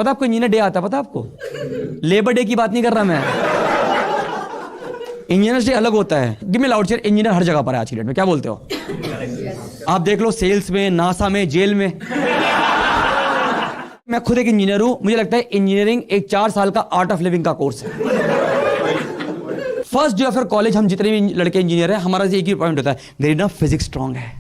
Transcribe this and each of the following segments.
पता आपको engineer day आता है, पता आपको? लेबर डे की बात नहीं कर रहा मैं, इंजीनियर डे अलग होता है। Give me loud cheer, engineer हर जगह पर है आज की डेट में, क्या बोलते हो? आप देख लो सेल्स में, नासा में, जेल में। मैं खुद एक इंजीनियर हूं, मुझे लगता है इंजीनियरिंग एक 4 साल का आर्ट ऑफ लिविंग का कोर्स है। फर्स्ट डे ऑफ कॉलेज हम जितने भी लड़के इंजीनियर हैं, हमारा एक ही पॉइंट होता है, मेरी ना फिजिक्स स्ट्रांग है,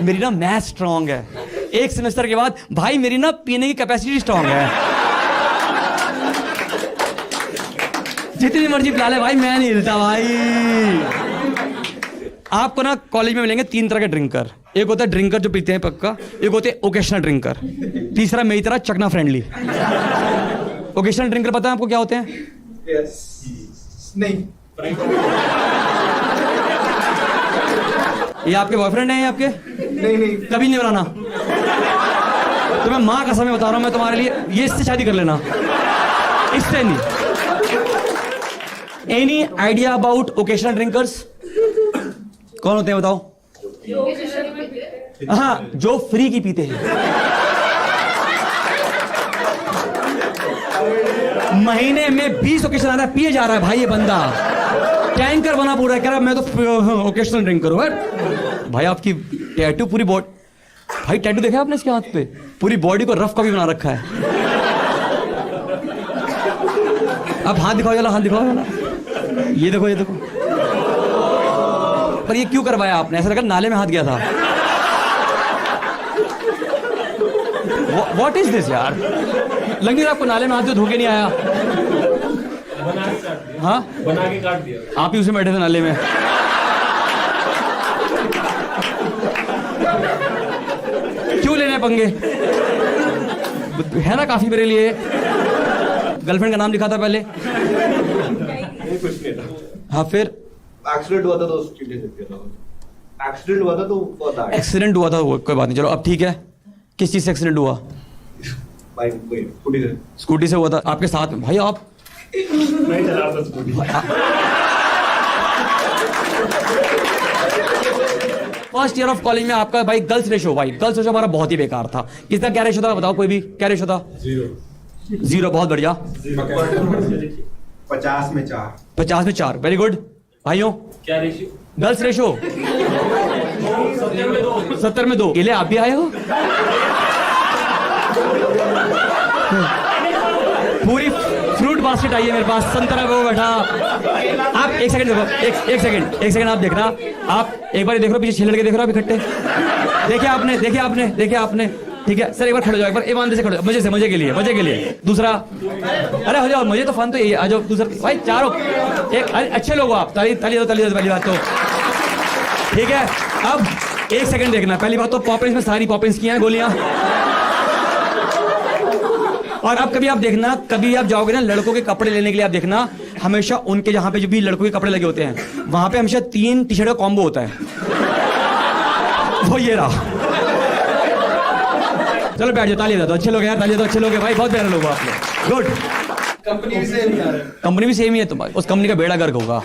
मेरी ना मैथ स्ट्रांग है। एक सेमेस्टर के बाद भाई मेरी ना पीने की कैपेसिटी स्ट्रांग है, जितनी मर्जी पिला ले भाई, मैं नहीं हिलता भाई। आपको ना कॉलेज में मिलेंगे 3 तरह के ड्रिंकर। एक होता है ड्रिंकर जो पीते हैं पक्का, एक होते हैं ओकेशनल ड्रिंकर, तीसरा मेरी तरह चकना फ्रेंडली। ओकेशनल ड्रिंकर पता है आपको क्या होते हैं? नहीं, ये आपके बॉयफ्रेंड हैं? ये आपके? नहीं कभी नहीं बनाना। तो मैं माँ का समय बता रहा हूं मैं तुम्हारे लिए, ये इससे शादी कर लेना, इससे नहीं। Any idea about occasional drinkers? कौन होते हैं बताओ? हाँ, जो फ्री की पीते हैं। महीने में 20 ओकेशन आता है, पिए जा रहा है भाई ये बंदा, टैंकर बना पूरा, कह रहा मैं तो ओकेशनल ड्रिंकर हूं। भाई आपकी टैटू पूरी बॉडी, भाई टैटू देखा आपने इसके हाथ पे? पूरी बॉडी को रफ का भी बना रखा है। अब हाथ दिखाओ जरा, हाथ दिखाओ जरा, ये देखो ये देखो। पर ये क्यों करवाया आपने? ऐसा लगा नाले में हाथ गया था। What is this यार? लग नहीं रहा आपको नाले में हाथ जो धोके नहीं आया? हाँ, बना के काट दिया। आप ही उसे बैठे थे नाले में। क्यों लेने पंगे? है ना काफी मेरे लिए। गर्लफ्रेंड का नाम लिखा था पहले। कुछ नहीं था। हाँ फिर एक्सीडेंट हुआ था तो उसकी डेथ हो गया था। एक्सीडेंट हुआ था तो बहुत आगे। एक्सीडेंट हुआ था, वो कोई बात नहीं, चलो अब ठीक है। किस चीज से एक्सीडेंट हुआ? बाइक स्कूटी से। स्कूटी से हुआ था आपके साथ में? भाई आप मैं चला रहा था scooty. First year of college में आपका भाई गर्ल्स रेशो, भाई गर्ल्स रेशो हमारा बहुत ही बेकार था। किसका क्या रेशो था बताओ? कोई भी क्या रेशो था? 0। बहुत बढ़िया। 50 में 4। 50 में 4, वेरी गुड। भाइयों क्या रेशियो? गर्ल्स रेशो 70 में 2। केले आप भी आए हो? पूरी फ्रूट बास्केट आई है मेरे पास, संतरा वो बैठा। आप एक सेकंड देखो, एक सेकंड आप देखना। आप एक बार देख रहे हो पीछे 6 लड़के देख रहे हो अभी इकट्ठे? देखे आपने ठीक है सर, एक बार खड़े जाओ, एक बार ईमानदारी से खड़े जाओ, मजे के लिए। दूसरा, अरे हो जाओ, मुझे तो फन तो यही है। आ जाओ दूसरा भाई, चारों एक अच्छे लोग हो आप, ताली दो पहली बात तो ठीक है। अब एक सेकंड देखना, पहली बात तो पॉपिंस में सारी पॉपिंस की हैं गोलियां। और अब कभी आप देखना, कभी आप जाओगे ना लड़कों के कपड़े लेने के लिए, आप देखना हमेशा उनके जहां पे जो भी लड़कों के कपड़े लगे होते हैं वहां पे हमेशा 3 टी-शर्ट का कॉम्बो होता है। वो ये रहा। चलो बैठ जाओ, ताली दे दो, अच्छे लोग हैं, ताली दो, अच्छे लोग हैं भाई, बहुत प्यारे लोग हो आप लोग, गुड। कंपनी भी सेम है। कंपनी भी सेम ही है, तो उस कंपनी का बेड़ा गर्क होगा।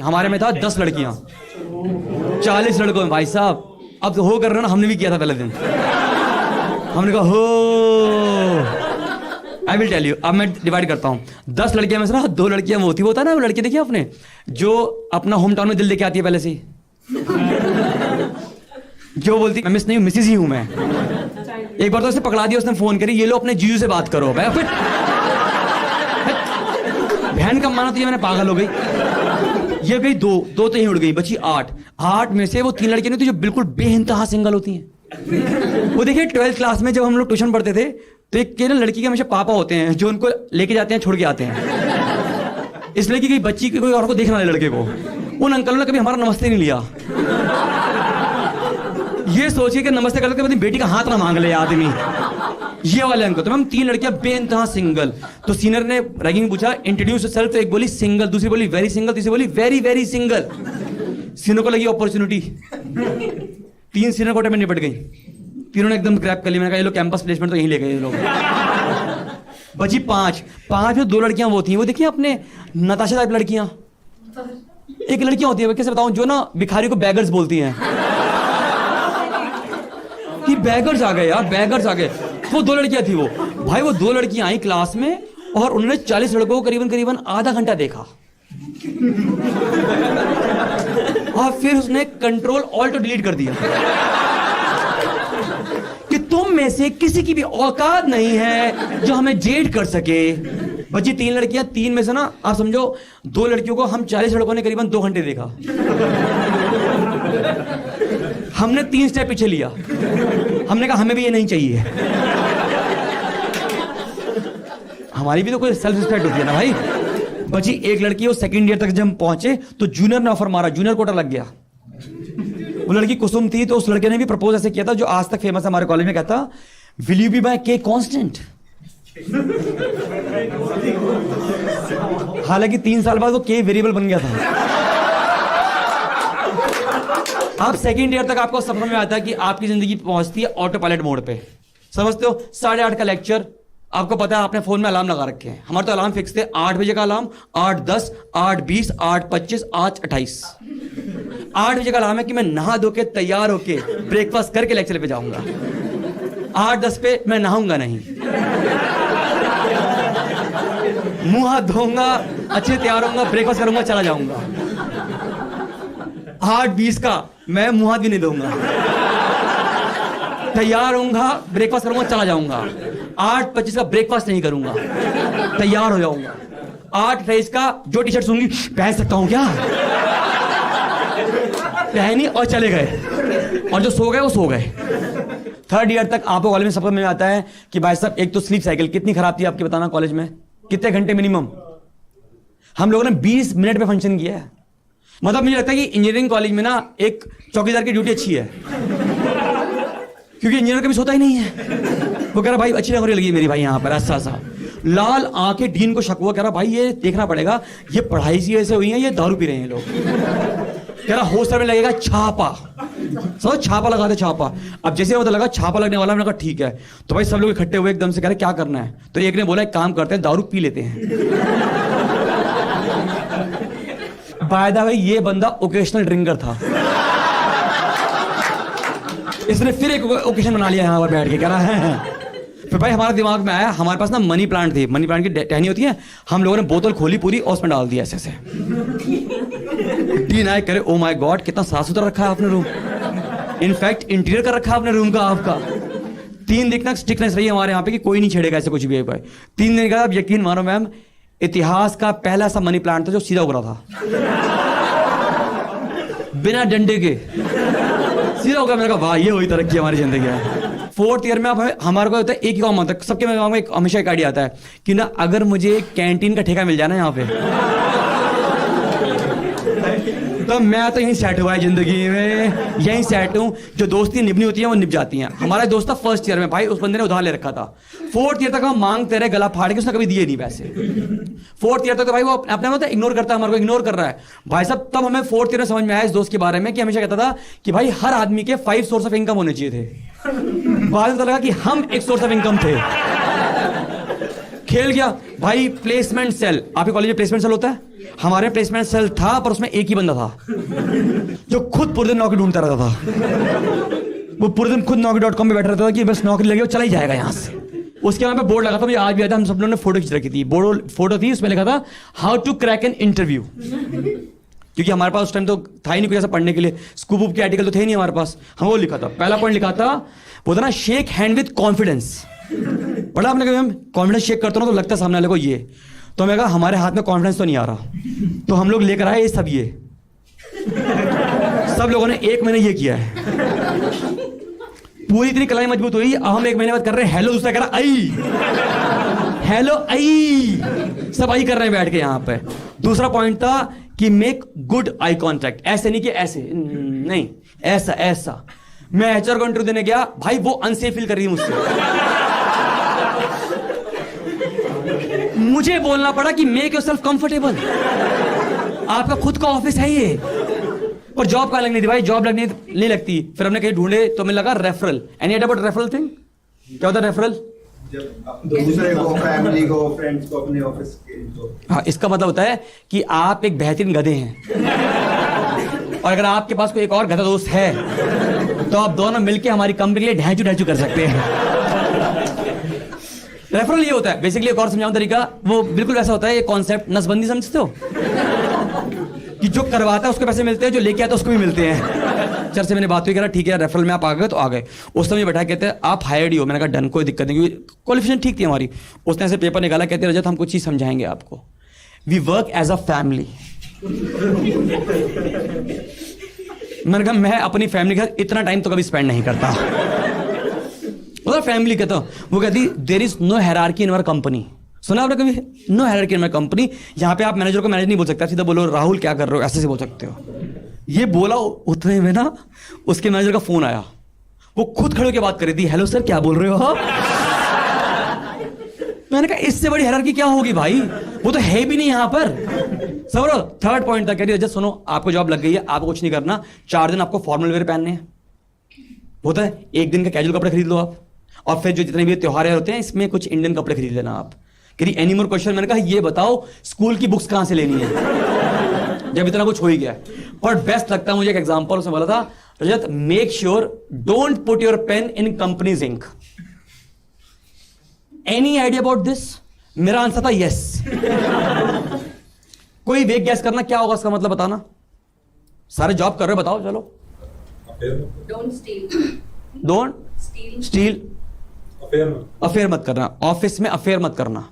हमारे में था 10 लड़कियां, 40 लड़कों में भाई साहब। अब तो हो कर रहे हो ना, हमने भी किया था पहले दिन। हमने कहा हो, आई विल टेल यू। अब मैं डिवाइड करता हूँ। 10 लड़कियां में से ना 2 लड़कियां वो थी, वो होता है ना वो लड़की देखिए आपने, जो अपना होम टाउन में दिल लेके आती है पहले से ही, जो बोलती मैं मिस नहीं हूँ, मिसिस ही हूं मैं। एक बार तो उसे पकड़ा दिया, उसने फोन करी, ये लो अपने जीजू से बात करो। मैं फिर बहन का माना तो ये मैंने पागल हो गई। ये गई 2 तो यहीं उड़ गई, बची 8 में से वो 3 लड़कियां नहीं थी जो बिल्कुल बेइंतहा सिंगल होती हैं। वो देखिए 12th क्लास में जब हम लोग ट्यूशन पढ़ते थे तो एक लड़की के हमेशा पापा होते हैं जो उनको लेके जाते हैं, छोड़ के आते हैं। इस लड़की की बच्ची की कोई और को देखना है लड़के को, उन अंकलों ने कभी हमारा नमस्ते नहीं लिया। ये सोचिए कि नमस्ते करते अपनी बेटी का हाथ ना मांग ले आदमी, ये वाले अंकल। तो हम 3 लड़कियां बेइंतहा सिंगल। तो सीनियर ने रैगिंग पूछा इंट्रोड्यूस योरसेल्फ, तो एक बोली सिंगल, दूसरी बोली वेरी सिंगल, तीसरी बोली वेरी वेरी सिंगल। सीनियर को लगी अपॉर्चुनिटी, 3 सीनियर कोटे में निपट गई। तीनों ने एकदम ग्रैब कर लिया। मैंने कहा ये लोग कैंपस प्लेसमेंट तो यहीं ले गए ये लोग। बची 5 में 2 लड़कियां वो थी, वो देखिए अपने नताशा टाइप लड़कियां। एक लड़कियां होती है, कैसे बताऊं, जो ना भिखारी को बैगर्स बोलती हैं कि बैगर्स आ गए यार, बैगर्स आ गए। वो 2 लड़कियां थी वो भाई, वो 2 लड़कियां आई क्लास में और उन्होंने 40 लड़कों को करीबन करीबन आधा घंटा देखा और फिर उसने कंट्रोल ऑल्ट डिलीट कर दिया कि तुम में से किसी की भी औकात नहीं है जो हमें जेड कर सके। बची 3 लड़कियां, 3 में से ना आप समझो 2 लड़कियों को हम 40 लड़कों ने करीबन 2 घंटे देखा। हमने 3 स्टेप पीछे लिया, हमने कहा हमें भी ये नहीं चाहिए। हमारी भी तो कोई सेल्फ रिस्पेक्ट होती है ना भाई। बची 1 लड़की, वो सेकंड ईयर तक जब हम पहुंचे तो जूनियर ने ऑफर मारा, जूनियर कोटा लग गया। वो लड़की कुसुम थी, तो उस लड़के ने भी प्रपोज ऐसे किया था जो आज तक फेमस है हमारे कॉलेज में, कहता विल यू बी माय के कांस्टेंट। हालांकि 3 साल बाद वो के वेरिएबल बन गया था। आप सेकंड ईयर तक आपको समझ में आता है कि आपकी जिंदगी पहुंचती है ऑटो पायलट मोड पे। समझते हो, 8:30 का लेक्चर, आपको पता है आपने फोन में अलार्म लगा रखे हैं। हमारे तो अलार्म फिक्स थे, 8 बजे का अलार्म, 8:10, 8:20, 8:25, 8:28। 8 बजे का अलार्म है कि मैं नहा धो के तैयार होके ब्रेकफास्ट करके लेक्चर पे जाऊंगा। 8:10 पे मैं नहाऊंगा नहीं, मुंह हाथ धोऊंगा, अच्छे तैयार होऊंगा, ब्रेकफास्ट करूंगा, चला जाऊंगा। 8:20 का मैं मुंह हाथ भी नहीं धोऊंगा, तैयार होऊंगा, ब्रेकफास्ट करूंगा, चला जाऊंगा। 8:25 का ब्रेकफास्ट नहीं करूंगा, तैयार हो जाऊंगा। 8:28 का जो टी शर्ट सूंगी पहन सकता हूं क्या, पहनी और चले गए, और जो सो गए वो सो गए। 3rd ईयर तक आपको कॉलेज में सबको मिल जाता है कि भाई साहब एक तो स्लीप साइकिल कितनी खराब थी आपकी, बताना कॉलेज में कितने घंटे मिनिमम। हम लोगों ने 20 मिनट पे फंक्शन किया है। मतलब मुझे लगता है कि इंजीनियरिंग कॉलेज में ना एक चौकीदार की ड्यूटी अच्छी है, क्योंकि इंजीनियर कभी सोता ही नहीं है। वो कह रहा भाई अच्छी नौकरी लगी मेरी भाई यहाँ पर, ऐसा सा लाल आंखें, डीन को शक हुआ, कह रहा भाई ये देखना पड़ेगा, ये पढ़ाई सी ऐसे हुई है, ये दारू पी रहे हैं लोग। कह रहा हॉस्टल में लगेगा छापा, सब छापा लगाते छापा। अब जैसे पता लगा छापा लगने वाला, मैंने कहा ठीक है। तो भाई सब लोग इकट्ठे हुए एकदम से, कह रहे क्या करना है। तो एक ने बोला एक काम करते हैं, दारू पी लेते हैं। बाय द वे ये बंदा ओकेशनल ड्रिंकर था। इसने फिर एक ओकेशन बना लिया यहाँ पर बैठ के, कह रहा है। फिर भाई हमारे दिमाग में आया, हमारे पास ना मनी प्लांट थी, मनी प्लांट की टहनी होती है, हम लोगों ने बोतल खोली पूरी और उसमें डाल दिया ऐसे। टीन आए करे ओ माय गॉड कितना साफ सुथरा रखा है आपने रूम, इनफैक्ट इंटीरियर कर रखा है आपने रूम का आपका। 3 दिन तक स्ट्रिक्टनेस रही हमारे यहाँ पे कि कोई नहीं छेड़ेगा ऐसे कुछ भी। 3 दिन का आप यकीन मानो मैम, इतिहास का पहला ऐसा मनी प्लांट था जो सीधा उगरा था, बिना डंडे के सीधा उगरा। मैंने कहा वाह ये हुई तरक्की हमारी जिंदगी में। 4th ईयर में अब हमारे को होता है एक ही काम आता है सबके दिमाग में, हमेशा एक आइडिया आता है कि ना अगर मुझे कैंटीन का ठेका मिल जाए ना यहाँ पे, तो मैं तो यहीं सेट हुआ है जिंदगी में, यहीं सेट हूं। जो दोस्ती निभनी होती है वो निभ जाती हैं। हमारा दोस्त था 1st ईयर में, भाई उस बंदे ने उधार ले रखा था। 4th ईयर तक हम मांगते रहे, गला फाड़ के, उसने कभी दिए नहीं पैसे। 4th ईयर तक तो भाई वो अपने मतलब इग्नोर करता है, हमारे को इग्नोर कर रहा है भाई साहब। तब हमें 4th ईयर में समझ में आया इस दोस्त के बारे में कि हमेशा कहता था कि भाई हर आदमी के 5 सोर्स ऑफ इनकम होने चाहिए थे। बाद में तो लगा कि हम एक सोर्स ऑफ इनकम थे। खेल गया भाई। प्लेसमेंट सेल, आपके कॉलेज में प्लेसमेंट सेल होता है, हमारे प्लेसमेंट सेल था, पर उसमें एक ही बंदा था जो खुद पूरे दिन नौकरी ढूंढता रहता था। वो पूरे दिन खुद Naukri.com पे बैठा रहता था कि बस नौकरी लगी वो चला ही जाएगा यहाँ से। उसके वहां पे बोर्ड लगा था, मुझे आज भी याद है, हम सब लोगों ने फोटो खींच रखी थी। बोर्ड फोटो थी, उसमें लिखा था how to crack an interview, क्योंकि हमारे पास उस टाइम तो था ही नहीं कुछ ऐसा पढ़ने के लिए, स्कूप उप के आर्टिकल तो थे नहीं हमारे पास। हम वो लिखा था, पहला पॉइंट लिखा था वो था ना शेक हैंड विद कॉन्फिडेंस। बड़ा आपने कहा कॉन्फिडेंस शेक करता हूं तो लगता है सामने वाले को ये, तो मैं कहा हमारे हाथ में कॉन्फिडेंस तो नहीं आ रहा, तो हम लोग लेकर आए ये सब। ये सब लोगों ने 1 महीने ये किया है, पूरी इतनी कलाई मजबूत हुई। अब हम 1 महीने बाद कर रहे हैं हेलो, दूसरा कह रहा आई हेलो आई, सब आई कर रहे हैं बैठ के यहाँ पे। दूसरा पॉइंट था कि मेक गुड आई कॉन्टैक्ट, ऐसे नहीं कि ऐसे नहीं, ऐसा ऐसा। मैं HR को इंटरव्यू देने गया, भाई वो अनसेफ फील कर रही है मुझसे। मुझे बोलना पड़ा कि मेक योरसेल्फ कंफर्टेबल, आपका खुद का ऑफिस है ये। और जॉब कहाँ लगनी थी भाई, जॉब लगनी नहीं लगती। फिर हमने कहीं ढूंढे तो मिल लगा referral. Any idea about referral thing, क्या होता है रेफरल? दूसरे को, फैमिली को, फ्रेंड्स को, अपने ऑफिस के। हाँ, इसका मतलब होता है कि आप एक बेहतरीन गधे हैं और अगर आपके पास कोई एक और गधा दोस्त है तो आप दोनों मिलके हमारी कंपनी के लिए ढैचू ढैचू कर सकते हैं। रेफरल ये होता है बेसिकली, एक और समझाऊं तरीका, वो बिल्कुल वैसा होता है, ये कॉन्सेप्ट नसबंदी समझते हो कि जो करवाता है उसको पैसे मिलते हैं, जो लेके आता है उसको भी मिलते हैं। सर से मैंने बात हुई, कह रहा ठीक है रेफरल में आप आ गए तो आ गए। उस समय बैठा कहते हैं आप हायर्ड ही हो। मैंने कहा डन, कोई दिक्कत नहीं, क्योंकि क्वालिफिकेशन ठीक थी हमारी। उसने ऐसे पेपर निकाला, कहते रजत हम कुछ चीज समझाएंगे आपको, we work as a family. मैंने कहा मैं अपनी फैमिली के साथ इतना टाइम तो कभी स्पेंड नहीं करता। फैमिली कहता हूं, वो कहती there is no hierarchy in our company. सुना आपने कभी? No hierarchy in our company. यहां पे आप मैनेजर को मैनेज नहीं बोल सकते, सीधा बोलो राहुल क्या कर रहे हो, ऐसे से बोल सकते हो। ये बोला उतने में ना उसके मैनेजर का फोन आया, वो खुद खड़े होकर बात कर रही थी, हेलो सर क्या बोल रहे हो आप? मैंने कहा इससे बड़ी हायरार्की क्या होगी भाई, वो तो है भी नहीं यहां पर। समझो थर्ड पॉइंट था, कह रही जस्ट सुनो आपको जॉब लग गई है, आपको कुछ नहीं करना, 4 दिन आपको फॉर्मल वेयर पहनने हैं, होता है 1 दिन का कैजुअल कपड़े खरीद लो आप, और फिर जो जितने भी त्योहार होते हैं इसमें कुछ इंडियन कपड़े खरीद लेना आप। कह रही एनी मोर क्वेश्चन? मैंने कहा ये बताओ स्कूल की बुक्स कहां से लेनी है, जब इतना कुछ हो ही गया। और बेस्ट लगता है मुझे एक एग्जांपल उसने बोला था, Rajat make sure don't put your pen in companies ink. Any idea about this? मेरा आंसर था यस। कोई वेग गैस करना क्या होगा इसका मतलब बताना? सारे जॉब कर रहे हो, बताओ चलो। Don't steal. Don't Steal. Steel, affair मत करना, ऑफिस में अफेयर मत करना।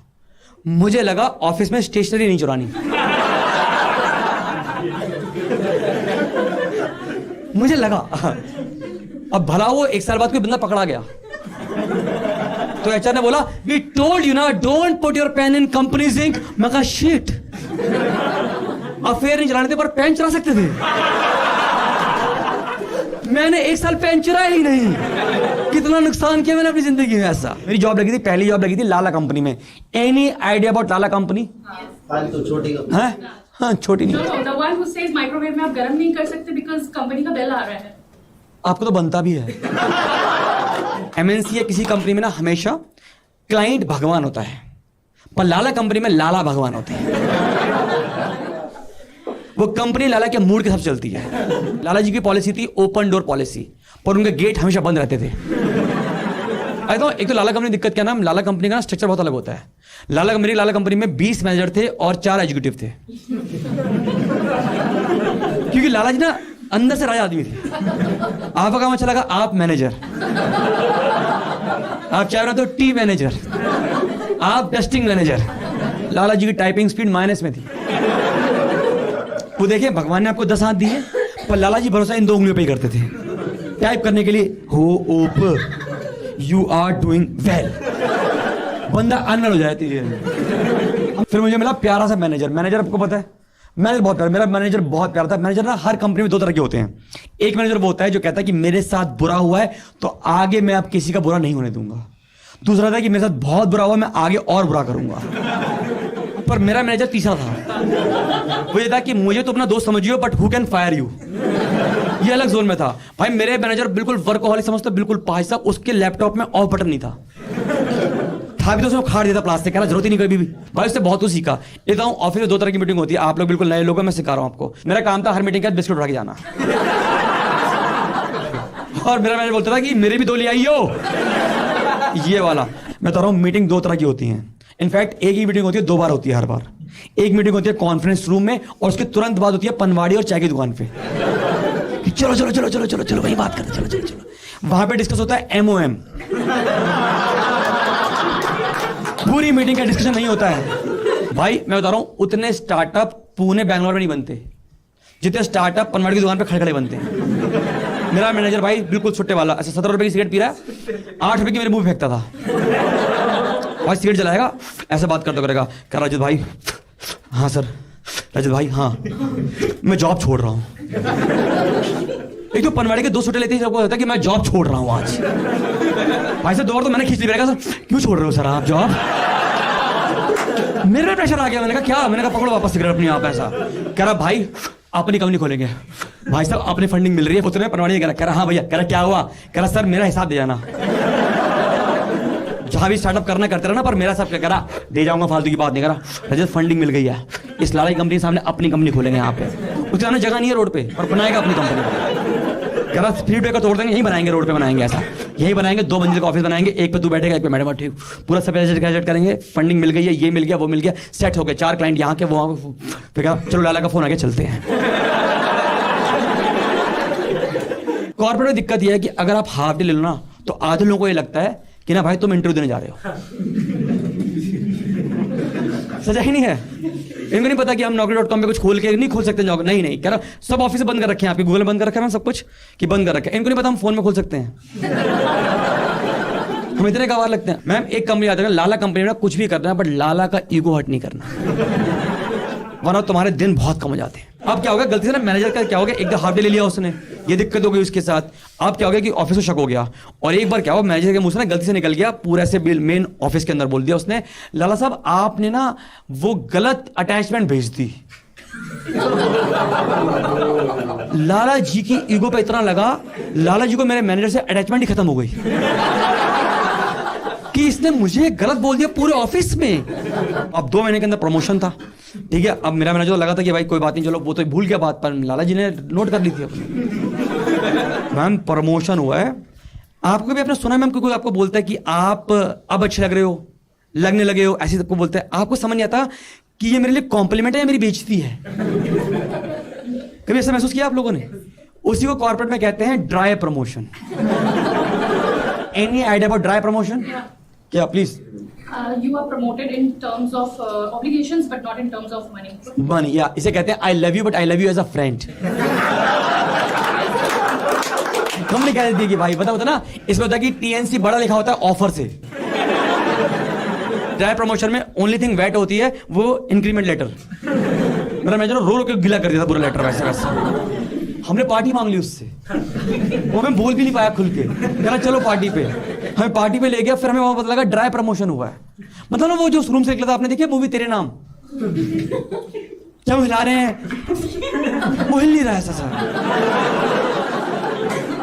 मुझे लगा ऑफिस में स्टेशनरी नहीं चुरानी। मुझे लगा अब भला वो 1 साल बाद कोई बंदा पकड़ा गया तो एचआर ने बोला वी टोल्ड यू ना don't put your pen in companies ink. मैं कहा शिट, अफेयर नहीं चलाने थे पर पेन चला सकते थे। मैंने 1 साल पेन चुराया ही नहीं, कितना नुकसान किया मैंने अपनी जिंदगी में। ऐसा मेरी जॉब लगी थी, पहली जॉब लगी थी लाला कंपनी में। Any idea about Lala company? तो छोटी है? हाँ छोटी नहीं। No, the one who says microwave में आप गर्म नहीं कर सकते because कंपनी का बिल आ रहा है। आपको तो बनता भी है। एमएनसी या किसी कंपनी में ना हमेशा क्लाइंट भगवान होता है, पर लाला कंपनी में लाला भगवान होते हैं। वो कंपनी लाला के मूड के साथ चलती है। लाला जी की पॉलिसी थी ओपन डोर पॉलिसी, पर उनके गेट हमेशा बंद रहते थे। एक तो लाला कंपनी दिक्कत क्या ना, लाला कंपनी का स्ट्रक्चर बहुत अलग होता है। मेरी लाला कंपनी में 20 मैनेजर थे और 4 एग्जीक्यूटिव थे। क्योंकि लाला जी ना अंदर से राजा आदमी थे। आपका काम अच्छा लगा आप मैनेजर, आप चाह रहे हो तो टी मैनेजर, आप टेस्टिंग मैनेजर। लाला जी की टाइपिंग स्पीड माइनस में थी। वो देखिए भगवान ने आपको 10 हाथ दिए, पर लाला जी भरोसा इन 2 उंगलियों पे ही करते थे टाइप करने के लिए। हो ओप यू आर डूइंग वेल, बंदा अनल हो जाती है। फिर मुझे मिला प्यारा सा मैनेजर आपको पता है मैनेजर बहुत प्यारा, मेरा मैनेजर बहुत प्यारा था। मैनेजर ना हर कंपनी में 2 तरह के होते हैं। एक मैनेजर वो होता है जो कहता है कि मेरे साथ बुरा हुआ है तो आगे मैं अब किसी का बुरा नहीं होने दूंगा। दूसरा था कि मेरे साथ बहुत बुरा हुआ, मैं आगे और बुरा करूंगा। पर मेरा मैनेजर तीसरा था, वो ये था कि मुझे तो अपना दोस्त समझियो but who can fire you. ये अलग जोन में था भाई। मेरे मैनेजर बिल्कुल वर्कहॉलिक समझते, बिल्कुल भाई साहब उसके लैपटॉप में ऑफ बटन नहीं था भी तो उसको खाड़ दिया था प्लास्टिक, कहना जरूरत ही नहीं कभी भी। भाई उससे बहुत कुछ सीखा। लेता हूँ ऑफिस में 2 तरह की मीटिंग होती है, आप लोग बिल्कुल नए लोग हैं, मैं सिखा रहा हूँ आपको। मेरा काम था हर मीटिंग के बाद बिस्कुट उठा के जाना। और मेरा मैनेजर बोलता था कि मेरे भी 2 ले आइयो। ये वाला मैं बता रहा हूँ, मीटिंग 2 तरह की होती है। इनफैक्ट एक ही मीटिंग होती है 2 बार होती है हर बार। एक मीटिंग होती है कॉन्फ्रेंस रूम में और उसके तुरंत बाद होती है पनवाड़ी और चाय की दुकान पे। चलो चलो चलो चलो चलो चलो वही बात करते, चलो चलो चलो। वहां पे डिस्कस होता है MOM। पूरी मीटिंग का डिस्कशन नहीं होता है भाई। मैं बता रहा हूं उतने स्टार्टअप पुणे बैंगलोर में नहीं बनते जितने स्टार्टअप पनवाड़ी की दुकान पे खड़े खड़े बनते हैं। मेरा मैनेजर भाई बिल्कुल छुट्टे वाला, ऐसे 17 रुपए की सिगरेट पी रहा है, 8 रुपए की मेरे मुंह फेंकता था। भाई सिगरेट जलाएगा, ऐसे बात करता करेगा, कह रजत भाई हाँ सर, रजत भाई हाँ मैं जॉब छोड़ रहा हूँ। एक तो पनवाड़ी के 2 छुट्टे लेते ही सबको होता है कि मैं जॉब छोड़ रहा हूँ आज। भाई साहब 2 बार तो मैंने खींच लिया, सर क्यों छोड़ रहे हो सर आप जॉब? मेरे पे प्रेशर आ गया। मैंने कहा क्या? मैंने कहा पकड़ो वापस सिगरेट अपनी आप। ऐसा कह रहा भाई अपनी कंपनी खोलेंगे। भाई साहब अपनी फंडिंग मिल रही है। उतने पनवाड़ी कह रहा हाँ भैया। कह रहा क्या हुआ? कह रहा सर मेरा हिसाब दे जाना, जहां भी स्टार्टअप करना करते रहना, पर मेरा सब क्या करा दे जाऊंगा, फालतू की बात नहीं करा। रजत फंडिंग मिल गई है, इस लाला की कंपनी के सामने अपनी कंपनी खोलेंगे यहाँ पे। उसके सामने जगह नहीं है रोड पे, पर बनाएगा अपनी कंपनी। कह रहा स्पीड ब्रेकर तोड़ देंगे, यहीं बनाएंगे, रोड पे बनाएंगे, ऐसा यहीं बनाएंगे, 2 मंजिल का ऑफिस बनाएंगे, एक पे तू बैठेगा, एक पे मैडम, ठीक, पूरा सब एडजस्ट करेंगे, फंडिंग मिल गई है, ये मिल गया, वो मिल गया, सेट हो गए, 4 क्लाइंट यहाँ के, वो फिर कहा चलो लाला का फोन आ गया, चलते हैं। कॉर्पोरेट में दिक्कत यह है कि अगर आप हाफ डे ले लो ना, तो आधे लोगों को ये लगता है कि ना भाई तुम इंटरव्यू देने जा रहे हो। सजा ही नहीं है, इनको नहीं पता कि हम Naukri.com पे कुछ खोल के नहीं खोल सकते जॉब, नहीं कह रहा सब ऑफिस बंद कर रखे हैं, आपके गूगल में बंद कर रखा है ना सब कुछ कि बंद कर रखा है, इनको नहीं पता हम फोन में खोल सकते हैं। हम इतने गवार लगते हैं। मैम एक कंपनी आता है, लाला कंपनी में कुछ भी करना है, बट लाला का ईगो हर्ट नहीं करना, वरना तुम्हारे दिन बहुत कम हो जाते हैं। अब क्या होगा, गलती से ना मैनेजर का क्या हो गया, एक हाफ डे ले लिया उसने, ये दिक्कत हो गई उसके साथ। अब क्या हो गया कि ऑफिस को शक हो गया, और एक बार क्या हुआ, मैनेजर के मुंह से ना गलती से निकल गया, पूरा ऐसे बिल मेन ऑफिस के अंदर बोल दिया उसने, लाला साहब आपने ना वो गलत अटैचमेंट भेज दी। लाला जी की ईगो पे इतना लगा, लाला जी को मेरे मैनेजर से अटैचमेंट ही खत्म हो गई कि इसने मुझे गलत बोल दिया पूरे ऑफिस में। अब 2 महीने के अंदर प्रमोशन था, ठीक है। अब मेरा मैनेजर लगा था कि भाई कोई बात नहीं, चलो वो तो भूल गया बात, पर लाला जी ने नोट कर ली थी अपनी। मैम प्रमोशन हुआ है, आपको भी आपने सुना है मैम, कोई आपको बोलता है कि आप अब अच्छे लग रहे हो, लगने लगे हो, ऐसे सबको बोलते हैं, आपको समझ नहीं आता कि ये मेरे लिए कॉम्प्लीमेंट है या मेरी बेइज्जती है। कभी ऐसा महसूस किया आप लोगों ने? उसी को कॉर्पोरेट में कहते हैं dry promotion. Any idea about dry promotion? क्या please? You are promoted in terms of obligations, but not in terms of money. Money, या इसे कहते हैं I love you but I love you as a friend. Company कह देती है कि भाई बता ना, इसमें होता है कि टीएनसी बड़ा लिखा होता है ऑफर से। ड्राई प्रमोशन में ओनली थिंग वेट होती है वो इंक्रीमेंट लेटर। मेरा मैनेजर रो रो के गिला कर दिया था पूरा लेटर, वैसे वैसे। हमने पार्टी मांग ली उससे, वो हमें बोल भी नहीं पाया खुल के, कह रहा चलो पार्टी पे, हमें पार्टी पे ले गया, फिर हमें वहां पता लगा ड्राई प्रमोशन हुआ है। मतलब ना वो जो रूम से निकला था, आपने देखी मूवी तेरे नाम, क्या हिला रहे हैं, वो हिल नहीं रहा है सर,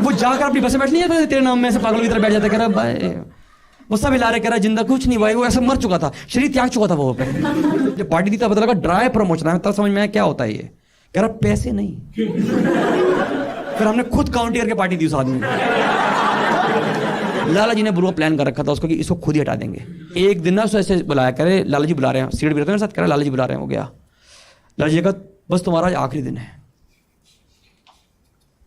वो जाकर अपनी बस में बैठ नहीं जाता तेरे नाम में, ऐसे पागलों की तरह बैठ जाता, कह रहा भाई वो सब हिला रहे, कह रहा जिंदा कुछ नहीं भाई, वो ऐसा मर चुका था, शरीर त्याग चुका था वो पे। जब पार्टी दी था पता लगा ड्राई प्रमोशन है, तब समझ में आया क्या होता है ये, कह रहा पैसे नहीं। फिर हमने खुद काउंट करके पार्टी दी उस आदमी को। लाला जी ने बुरा प्लान कर रखा था उसको कि इसको खुद ही हटा देंगे। एक दिन ना उसको ऐसे बुलाया, कह रहे लाला जी बुला रहे हैं, सीट भी रहते हैं मेरे साथ, कह रहे लाला जी बुला रहे हैं, हो गया। लाला जी का बस तुम्हारा आज आखिरी दिन है,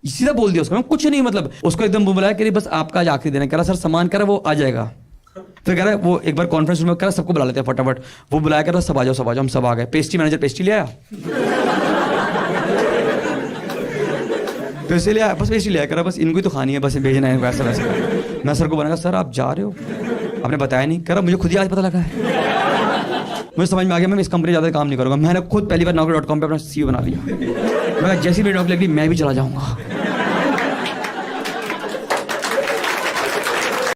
सीधा बोल दिया उसको, कुछ नहीं मतलब उसको एकदम बुलाया कि बस आपका आज आखिरी दिन है। कह रहा सर सामान कह रहा वो आ जाएगा। फिर कह रहा है वो एक बार कॉन्फ्रेंस रूम में कह रहा सबको बुला लेते हैं फटाफट, वो बुलाया कह रहा सब आ जाओ, हम सब आ गए। पेस्ट्री मैनेजर पेस्ट्री ले आया, पेस्ट्री ले आया, बस पेस्ट्री ले आया, कह रहा बस इनको ही तो खानी है, बस भेजना है वैसा वैसा। मैं सर को बनाया, सर आप जा रहे हो, आपने बताया नहीं। कह रहा मुझे खुद ही आज पता लगा है, मुझे समझ में आ गया मैं इस कंपनी ज़्यादा काम नहीं करूँगा। मैंने खुद पहली बार Naukri.com पे अपना CEO बना लिया। मैं जैसी मेरी नौकरी लगी मैं भी चला जाऊँगा।